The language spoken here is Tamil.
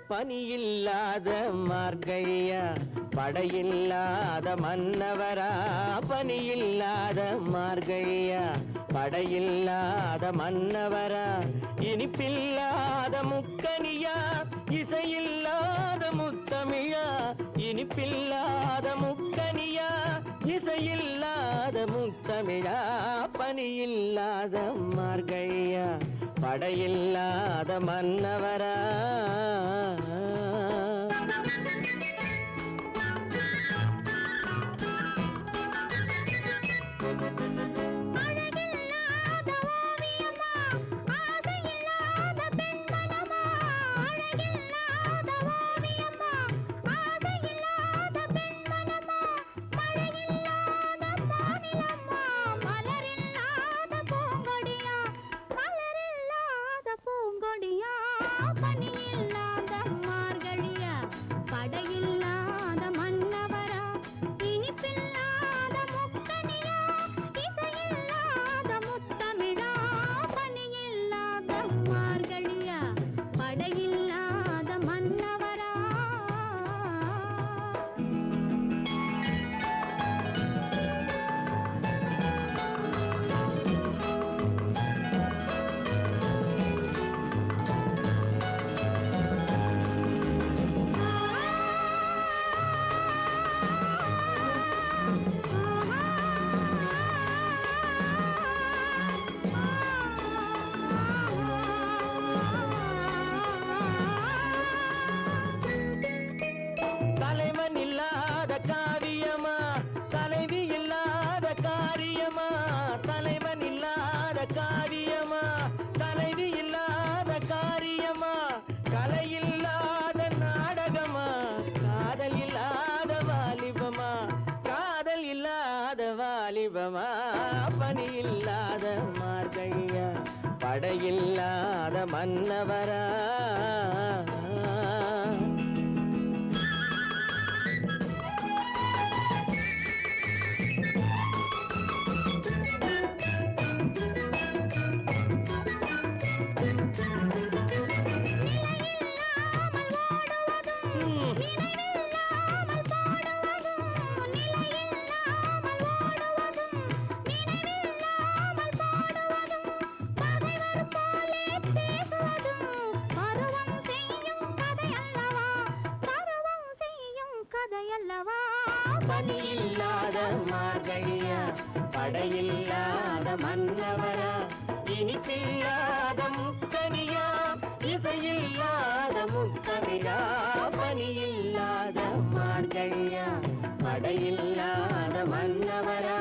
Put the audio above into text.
பனியில்லாத மார்கழியா படையில்லாத மன்னவரா பனியில்லாத மார்கழியா படையில்லாத மன்னவரா இனிப்பில்லாத முக்கனியா இசையில்லாத முத்தமிழா இனிப்பில்லாத முக்கனியா இசையில்லாத முத்தமிழா பனியில்லாத மார்கழியா படையில்லாத மன்னவரா காரியமா தலைவி இல்லாத காரியமா கலையில்லாத நாடகமா காதல் இல்லாத வாலிபமா காதல் இல்லாத வாலிபமா பணி இல்லாத மார்கழியா படையில்லாத மன்னவரா பனியில்லாத மார்கழியா படையில்லாத மன்னவரா இனிப்பில்லாத முக்கனியா இசையில்லாத முத்தமிழா பனியில்லாத மார்கழியா படையில்லாத மன்னவரா